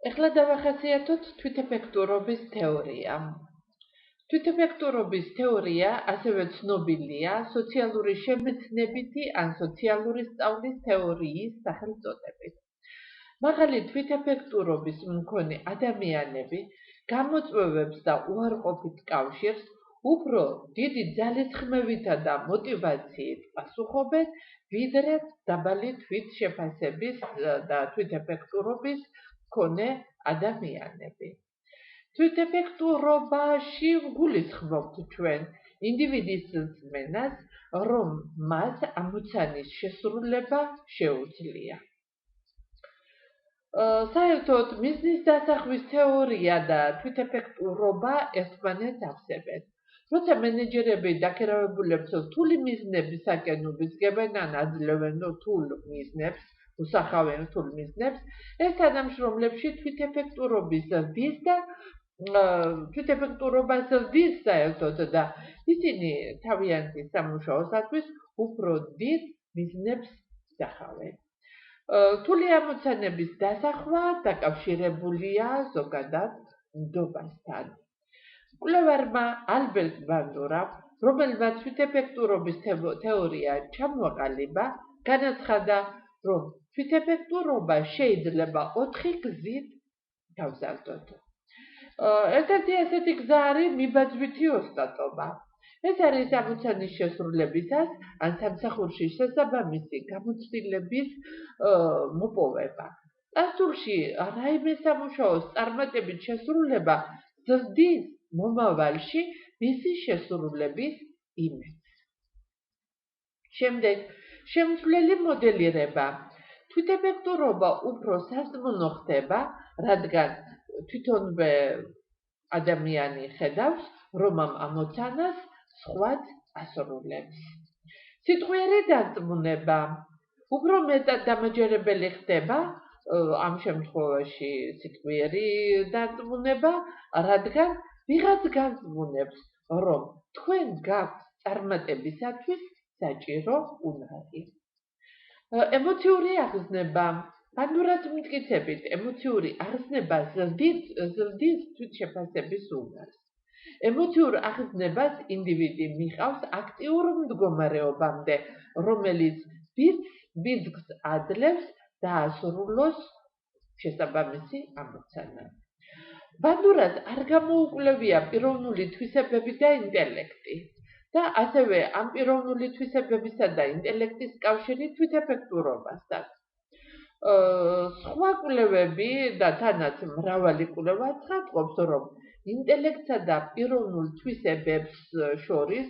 ეხლა დავახასიათოთ თვითეფექტურობის თეორია. თვითეფექტურობის თეორია ასევე ცნობილია სოციალური შემეცნებითი ან სოციალური სწავლის თეორიის სახელწოდებით. მაღალი თვითეფექტურობის მქონე ადამიანები გამოწვევებს და უარყოფით კავშირს უფრო დიდი ძალისხმევითა და მოტივაციით პასუხობენ, ვიდრე დაბალი თვითშეფასების და თვითეფექტურობის მქონე ადამიანები. თვითეფექტურობაში გულისხმობთ ჩვენ ინდივიდის რწმენას, რომ მას ამოცანის შესრულება შეუძლია. საერთოდ მიზნის დასახვის თეორია და თვითეფექტურობა ერთმანეთს ავსებენ. როცა მენეჯერები დაქირავებულებს რთული მიზნებისაკენ უბიძგებენ ან აძლევენ რთულ მიზნებს, უსახავენ რთულ მიზნებს, ეს თანამშრომლებში თვითეფექტურობას ზრდის საერთოდ და ისინი თავიანთი სამუშაოსათვის უფრო დიდ მიზნებს ისახავენ. რთული ამოცანების დასახვა დაკავშირებულია ზოგადად ნდობასთან. მკვლევარმა ალბერტ ბანდურამ, რომელმაც თვითეფექტურობის თეორია ჩამოაყალიბა, განაცხადა, რომ თვითეფექტურობა შეიძლება 4 გზით გავზარდოთ. ერთ-ერთი ასეთი გზა არის მიბაძვითი ოსტატობა. ეს არის ამოცანის შესრულებისას ან სამსახურში შესაბამისი გამოცდილების მოპოვება. წარსულში რაიმე სამუშაოს წარმატებით შესრულება ზრდის მომავალში მისი შესრულების იმედს. შემდეგ შემცვლელი მოდელირება. თვითეფექტურობა უფრო სასწმუნო ხდება, რადგან თვითონვე ადამიანი ხედავს, რომ ამ ამოცანას სხვაც ასრულებს. სიტყვიერი დარწმუნება. უფრო მეტად დამაჯერებელი ხდება ამ შემთხვევაში სიტყვიერი დარწმუნება, რადგან ვიღაც გარწმუნებს, რომ თქვენ გაქვთ წარმატებისათვის საჭირო უნარი. ემოციური აღზნება. ბანდურას მტკიცებით, ემოციური აღზნება ზრდის თვითშეფასების უნარს. ემოციურ აღზნებას ინდივიდი მიყავს აქტიურ მდგომარეობამდე, რომელიც ბიძგს აძლევს დაასრულოს შესაბამისი ამოცანა. ბანდურას არ გამოუკვლევია პიროვნული თვისებები და ინტელექტი და ასევე ამ პიროვნული თვისებებისა და ინტელექტის კავშირი თვითეფექტურობასთან. სხვა კვლევები და თანაც მრავალი კვლევა ცხადყოფს, რომ ინტელექტსა და პიროვნულ თვისებებს შორის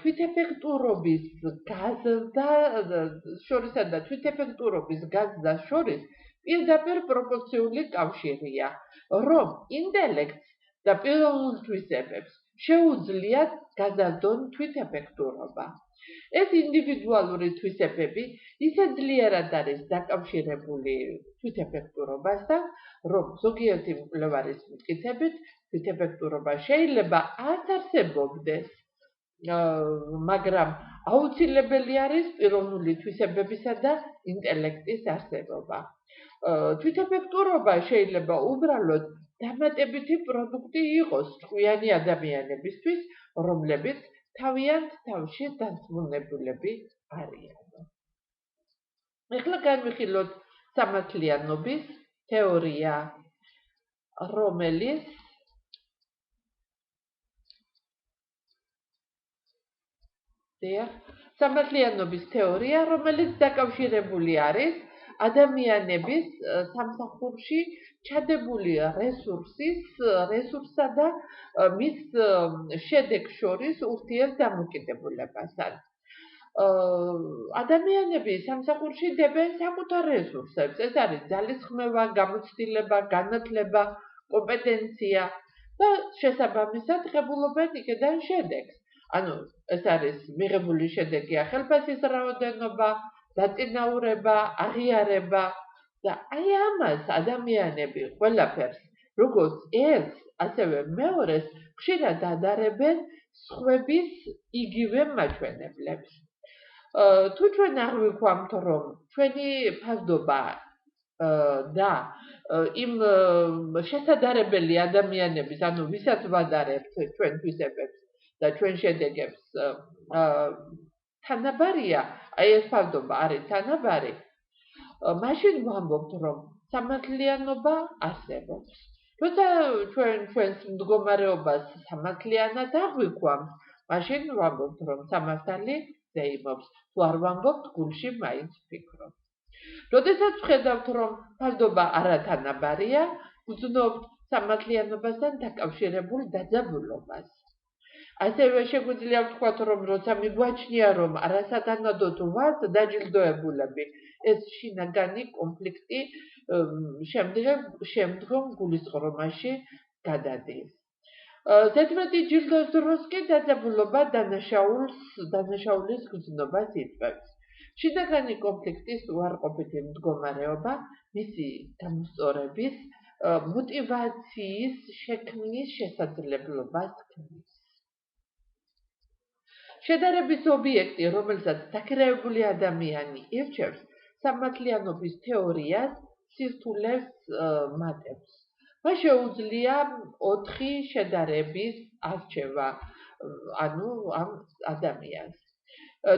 თვითეფექტურობის გაზრდა შორის პირდაპირ პროპორციული კავშირია, რომ ინტელექტს და პიროვნულ თვისებებს შეუძლიათ გაზარდონ თვითეფექტურობა. ეს ინდივიდუალური თვისებები ისე ძლიერად არის დაკავშირებული თვითეფექტურობასთან, რომ ზოგიერთი მკვლევარის მტკიცებით თვითეფექტურობა შეიძლება არ არსებობდეს, მაგრამ აუცილებელი არის პიროვნული თვისებებისა და ინტელექტის არსებობა. თვითეფექტურობა შეიძლება უბრალოდ დამატებითი პროდუქტი იყოს ჭკვიანი ადამიანებისთვის, რომლებიც თავიანთ თავში დარწმუნებულები არიან. ეხლა განვიხილოთ სამართლიანობის თეორია, რომელიც დაკავშირებული არის ადამიანების სამსახურში ჩადებული რესურსსა და მის შედეგს შორის ურთიერთდამოკიდებულებასთან. ადამიანები სამსახურში დებენ საკუთარ რესურსებს. ეს არის ძალისხმევა, გამოცდილება, განათლება, კომპეტენცია და შესაბამისად ღებულობენ იქედან შედეგს. ანუ ეს არის მიღებული შედეგია ხელფასის რაოდენობა, დაწინაურება, აღიარება და აი ამას ადამიანები ყველაფერს, როგორც ერთს, ასევე მეორეს, ხშირად ადარებენ სხვების იგივე მაჩვენებლებს. თუ ჩვენ აღვიქვამთ, რომ ჩვენი ფასდობა და იმ შესაძლებელი ადამიანების, ანუ ვისაც ვადარებთ ჩვენ თვისებებს და ჩვენ შედეგებს თანაბარია, აი ეს ფაქტობა არის თანაბარი, მაშინ ვამბობთ, რომ სამართლიანობა არსებობს. როცა ჩვენს მდგომარეობას სამართლიანად აღვიქვამთ, მაშინ ვამბობთ, რომ სამართალი ზეიმობს. თუ არ ვამბობთ, გულში მაინც ვფიქრობთ. როდესაც ვხედავთ, რომ ფასდობა არათანაბარია, ვძნობთ სამართლიანობასთან დაკავშირებულ დაძაბულობას. ასევე შეგვიძლია ვთქვათ, რომ როცა მიგვაჩნია, რომ არასათანადოდ ვართ დაჯილდოებულები, ეს შინაგანი კონფლიქტი შემდგომ გულისწყრომაში გადადის. ზედმეტი ჯილდოს დროს კი დაძაბულობა დანაშაულის გრძნობას იწვევს. შინაგანი კონფლიქტის უარყოფითი მდგომარეობა მისი გამოსწორების მოტივაციის შექმნის შესაძლებლობას ქმნის. შედარების ობიექტი, რომელსაც დაქირავებული ადამიანი ირჩევს, სამართლიანობის თეორიას სირთულეს მატებს. მას შეუძლია 4 შედარების არჩევა, ანუ ამ ადამიანს.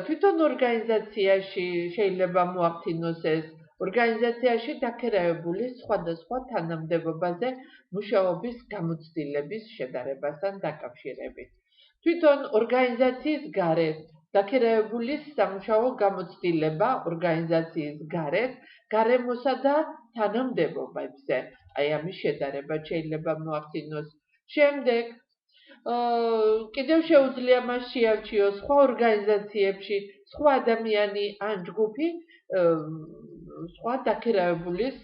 თვითონ ორგანიზაციაში შეიძლება მოახდინოს ეს ორგანიზაციაში დაქირავებული სხვადასხვა თანამდებობაზე მუშაობის გამოცდილების შედარებასთან დაკავშირებით. თვითონ ორგანიზაციის გარეთ დაქირავებულის სამუშაო გამოცდილება ორგანიზაციის გარეთ გარემოსა და თანამდებობებზე, აი ამის შედარება შეიძლება მოახდინოს. შემდეგ კიდევ შეუძლია მას შეარჩიოს სხვა ორგანიზაციებში სხვა ადამიანი ან ჯგუფი სხვა დაქირავებულის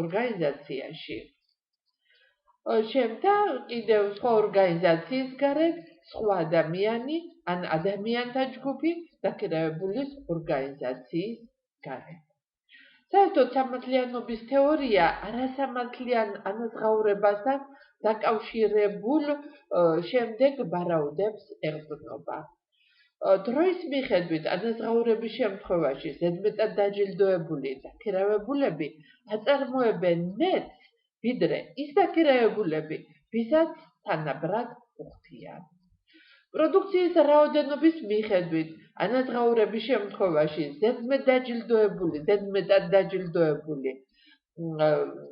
ორგანიზაციაში. შემდეგ კიდევ სხვა ორგანიზაციის გარეთ სხვა ადამიანი ან ადამიანთა ჯგუფი დაქირავებულის ორგანიზაციის გარეთ. საერთოდ სამართლიანობის თეორია არასამართლიან ანაზღაურებასთან დაკავშირებულ შემდეგ ვარაუდებს ეყრდნობა. დროის მიხედვით ანაზღაურების შემთხვევაში ზედმეტად დაჯილდოებული დაქირავებულები აწარმოებენ მეტს, ვიდრე ის დაქირავებულები, ვისაც თანაბრად უხდიან. პროდუქციის რაოდენობის მიხედვით ანაზღაურების შემთხვევაში ზედმეტად დაჯილდოებული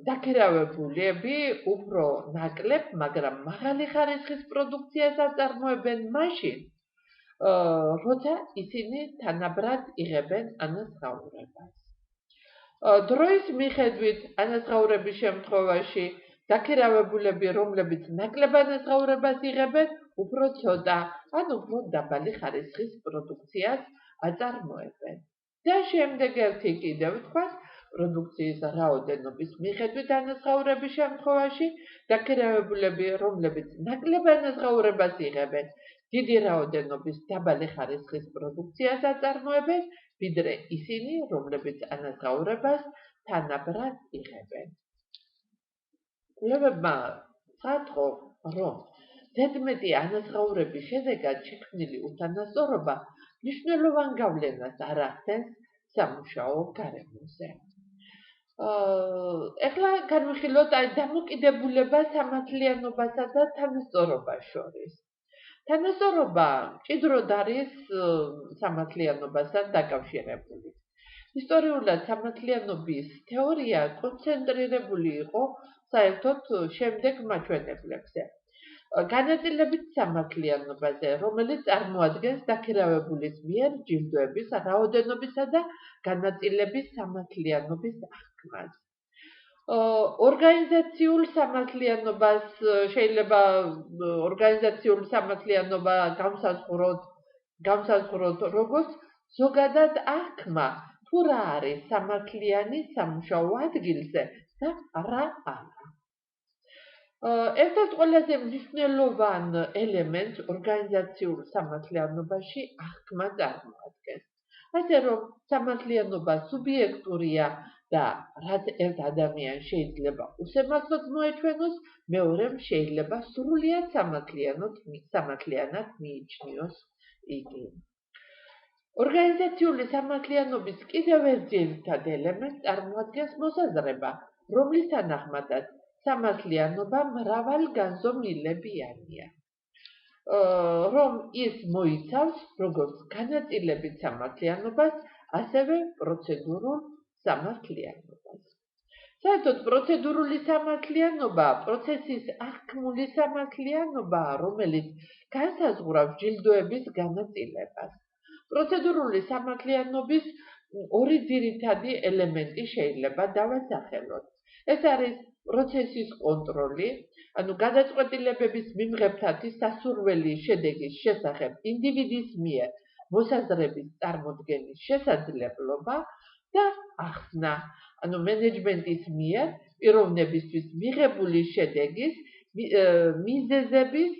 დაქირავებულები უფრო ნაკლებ, მაგრამ მაღალი ხარისხის პროდუქციას აწარმოებენ მაშინ, როცა ისინი თანაბრად იღებენ ანაზღაურებას. დროის მიხედვით ანაზღაურების შემთხვევაში დაქირავებულები, რომლებიც ნაკლებ ანაზღაურებას იღებენ, უფრო ცოტა, ან უფრო დაბალი ხარისხის პროდუქციას აწარმოებენ. და შემდეგ ერთი კიდევ ვთქვათ, პროდუქციის რაოდენობის მიხედვით ანაზღაურების შემთხვევაში დაქირავებულები, რომლებიც ნაკლებ ანაზღაურებას იღებენ, დიდი რაოდენობის დაბალი ხარისხის პროდუქციას აწარმოებენ, ვიდრე ისინი, რომლებიც ანაზღაურებას თანაბრად იღებენ. კვლევებმა სათხო, რომ ზედმეტი ანაზღაურების შედეგად შექმნილი უთანასწორობა მნიშვნელოვან გავლენას არ ახდენს სამუშაო გარემოზე. ეხლა განვიხილოთ დამოკიდებულება სამართლიანობასა და თანასწორობას შორის. თანასწორობა მჭიდროდ არის სამართლიანობასთან დაკავშირებული. ისტორიულად სამართლიანობის თეორია კონცენტრირებული იყო საერთოდ შემდეგ მაჩვენებლებზე. განაწილებით სამართლიანობაზე, რომელიც წარმოადგენს დაქირავებულის მიერ ჯილდოების რაოდენობისა და განაწილების სამართლიანობის აღქმას. ორგანიზაციულ სამართლიანობას შეიძლება ორგანიზაციული სამართლიანობა განსაზღვროთ როგორც ზოგადად აღქმა, თუ რა არის სამართლიანი სამუშაო ადგილზე და რა არა. ერთ-ერთ ყველაზე მნიშვნელოვან ელემენტს ორგანიზაციულ სამართლიანობაში აღქმა წარმოადგენს. ასე რომ სამართლიანობა სუბიექტურია და რაც ერთ ადამიანს შეიძლება უსამართლოდ მოეჩვენოს, მეორემ შეიძლება სრულიად სამართლიანად მიიჩნიოს იგი. ორგანიზაციული სამართლიანობის კიდევ ერთ ძირითად ელემენტს წარმოადგენს მოსაზრება, რომლის თანახმადაც სამართლიანობა მრავალგანზომილებიანია. რომ ის მოიცავს როგორც განაწილებით სამართლიანობას, ასევე პროცედურულ სამართლიანობას. საერთოდ პროცედურული სამართლიანობა პროცესის აღქმული სამართლიანობაა, რომელიც განსაზღვრავს ჯილდოების განაწილებას. პროცედურული სამართლიანობის ორი ძირითადი ელემენტი შეიძლება დავასახელოთ. ეს არის პროცესის კონტროლი, ანუ გადაწყვეტილებების მიმღებთათი სასურველი შედეგის შესახებ ინდივიდის მიერ მოსაზრების წარმოდგენის შესაძლებლობა და ახსნა, ანუ მენეჯმენტის მიერ პიროვნებისთვის მიღებული შედეგის მიზეზების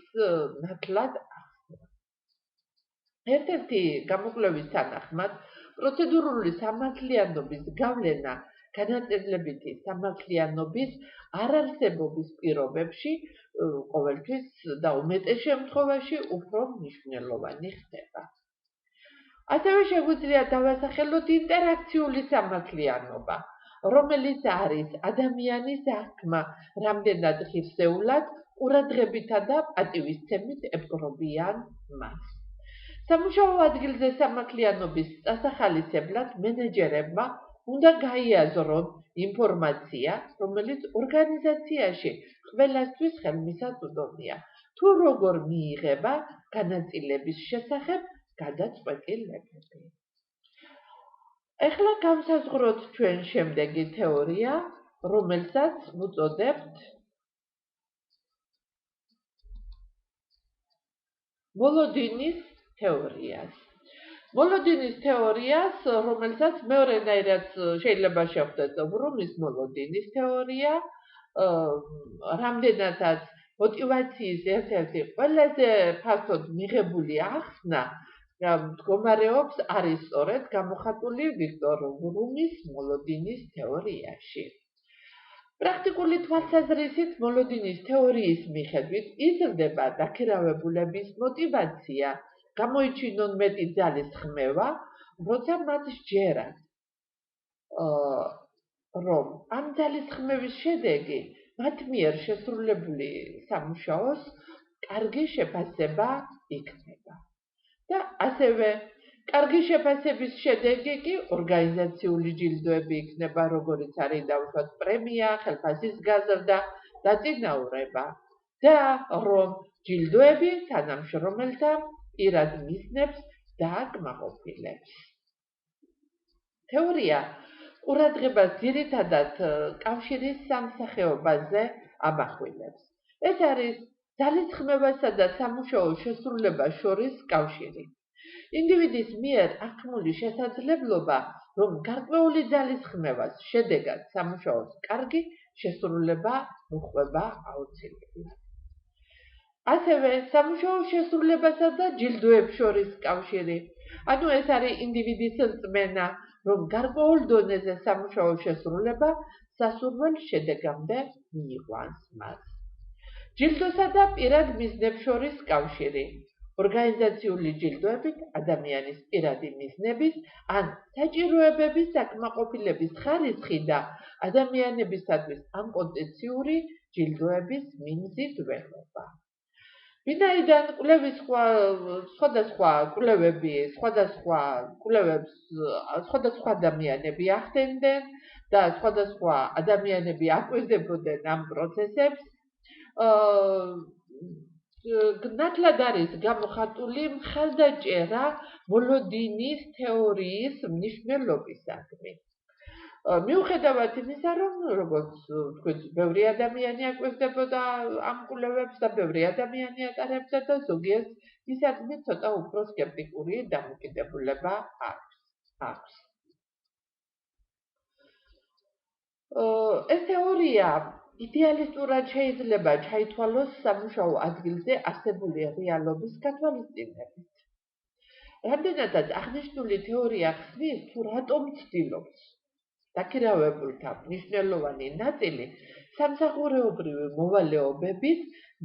ნათლად ახსნა. ერთ-ერთი გამოკვლევის თანახმად, პროცედურული სამართლიანობის გავლენა განაწილებითი სამართლიანობის არარსებობის პირობებში ყოველთვის და უმეტეს შემთხვევაში უფრო მნიშვნელოვანი ხდება. ასევე შეგვიძლია დავასახელოთ ინტერაქციული სამართლიანობა, რომელიც არის ადამიანის აღქმა რამდენად ღირსეულად, ყურადღებითა და პატივისცემით ეპყრობიან მას. სამუშაო ადგილზე სამართლიანობის წასახალისებლად მენეჯერებმა უნდა გაიაზრონ ინფორმაცია, რომელიც ორგანიზაციაში ყველასთვის ხელმისაწვდომია, თუ როგორ მიიღება განაწილების შესახებ გადაწყვეტილებები. ეხლა გავსაზღვროთ ჩვენ შემდეგი თეორია, რომელსაც ვუწოდებთ მოლოდინის თეორიას. მოლოდინის თეორიას, რომელსაც მეორენაირად შეიძლება შევხვდეთ ბრუმის მოლოდინის თეორია, რამდენადაც მოტივაციის ერთ-ერთი ყველაზე ფართოდ მიღებული ახსნა მდგომარეობს არის სწორედ გამოხატული ვიქტორ ბრუმის მოლოდინის თეორიაში. პრაქტიკული თვალსაზრისით მოლოდინის თეორიის მიხედვით იზრდება დაქირავებულების მოტივაცია, გამოიჩინონ მეტი ძალის ხმევა, როცა მათ სჯერათ, რომ ამ ძალის ხმევის შედეგი მათ მიერ შესრულებული სამუშაოს კარგი შეფასება იქნება. და ასევე კარგი შეფასების შედეგი კი ორგანიზაციული ჯილდოები იქნება, როგორიც არის დავუშვათ პრემია, ხელფასის გაზრდა, დაწინაურება და რომ ჯილდოები თანამშრომელთა პირად მიზნებს დააკმაყოფილებს. თეორია ყურადღებას ძირითადად კავშირის სამსახეობაზე ამახვილებს. ეს არის ძალისხმევასა და სამუშაო შესრულებას შორის კავშირი. ინდივიდის მიერ აღქმული შესაძლებლობა, რომ გარკვეული ძალისხმევას შედეგად სამუშაოს კარგი შესრულება მოჰყვება აუცილებლად. ასევე სამუშაო შესრულებასა და ჯილდოებს შორის კავშირი. ანუ ეს არის ინდივიდის რწმენა, რომ გარკვეულ დონეზე სამუშაო შესრულება სასურველ შედეგამდე მიიყვანს მას. ჯილდოსა და პირად მიზნებს შორის კავშირი. ორგანიზაციული ჯილდოებით ადამიანის პირადი მიზნების ან საჭიროებების საკმაყოფილების ხარისხი და ადამიანებისათვის ამპოტენციური ჯილდოების მიმზიდველობა. ვინაიდან კვლევის სხვადასხვა კვლევები სხვადასხვა ადამიანები ახდენდნენ და სხვადასხვა ადამიანები აკვირდებოდნენ ამ პროცესებს, ნათლად არის გამოხატული მხარდაჭერა მოლოდინის თეორიის მნიშვნელობისადმი. მიუხედავად იმისა, რომ როგორც თქვით, ბევრი ადამიანი აკვირდებოდა ამ კვლევებს და ბევრი ადამიანი ატარებდა და ზოგიერთ ისადმი ცოტა უფრო სკეპტიკური დამოკიდებულება აქვს. ეს თეორია იდეალისტურად შეიძლება ჩაითვალოს სამუშაო ადგილზე არსებული რეალობის გათვალისწინებით. რამდენადაც აღნიშნული თეორია ხსნის, თუ რატომ ცდილობს დაქირავებულთა მნიშვნელოვანი ნაწილი სამსახურეობრივი მოვალეობების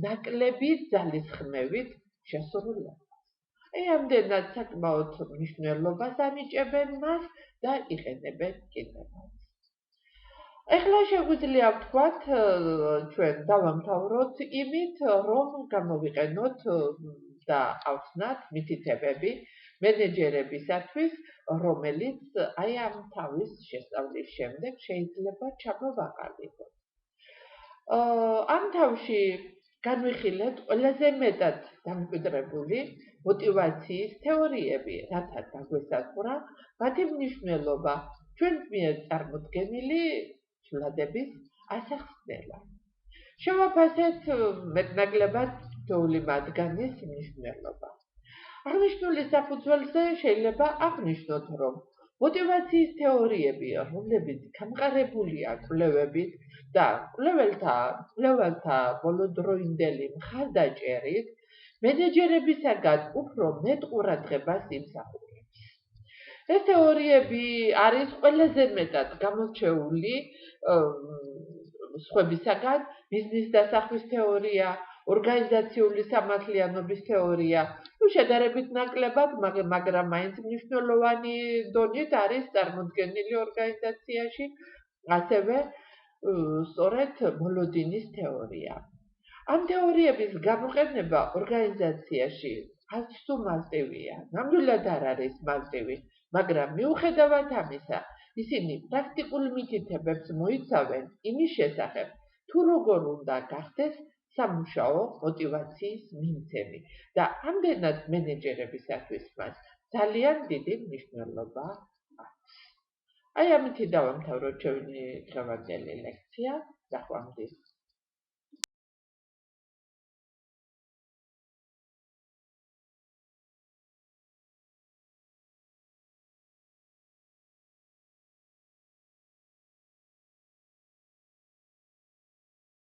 ნაკლები ძალისხმევით შესრულებას. ამდენად საკმაოდ მნიშვნელობას ანიჭებენ მას და იყენებენ კიდევაც. ეხლა შეგვიძლია ვთქვათ, ჩვენ დავამთავროთ იმით, რომ გამოვიყენოთ და ავხსნათ მითითებები მენეჯერებისათვის, რომელიც აი ამ თავის შესწავლის შემდეგ შეიძლება ჩამოვაყალიბოთ. ამ თავში განვიხილეთ ყველაზე მეტად დამკვიდრებული მოტივაციის თეორიები, რათა დაგვესაზღვრა მათი მნიშვნელობა ჩვენს მიერ წარმოდგენილი ცვლადების ასახსნელად. შევაფასეთ მეტნაკლებად თითოეული მათგანის მნიშვნელობა. აღნიშნული საფუძველზე შეიძლება აღნიშნოთ, რომ მოტივაციის თეორიები, რომლებიც გამყარებულია კვლევებით და კვლევალთა ბოლოდროინდელი მხარდაჭერით, მენეჯერებისაგან უფრო მეტ ყურადღებას იმსახურებს. ეს თეორიები არის ყველაზე მეტად გამორჩეული სხვებისაგან ბიზნეს დასახვის თეორია, ორგანიზაციული სამართლიანობის თეორია, შედარებით ნაკლებად, მაგრამ მაინც მნიშვნელოვანი დონით არის წარმოდგენილი ორგანიზაციაში, ასევე სწორედ მოლოდინის თეორია. ამ თეორიების გამოყენება ორგანიზაციაში არც თუ მარტივია, ნამდვილად არ არის მარტივი, მაგრამ მიუხედავად ამისა, ისინი პრაქტიკულ მითითებებს მოიცავენ იმის შესახებ, თუ როგორ უნდა გახდეს სამუშაო მოტივაციის მიმცემი და ამდენად მენეჯერებისათვის მას ძალიან დიდი მნიშვნელობა აქვს. აი ამით დავამთავროთ ჩვენი დღევანდელი ლექცია. დახვამდის.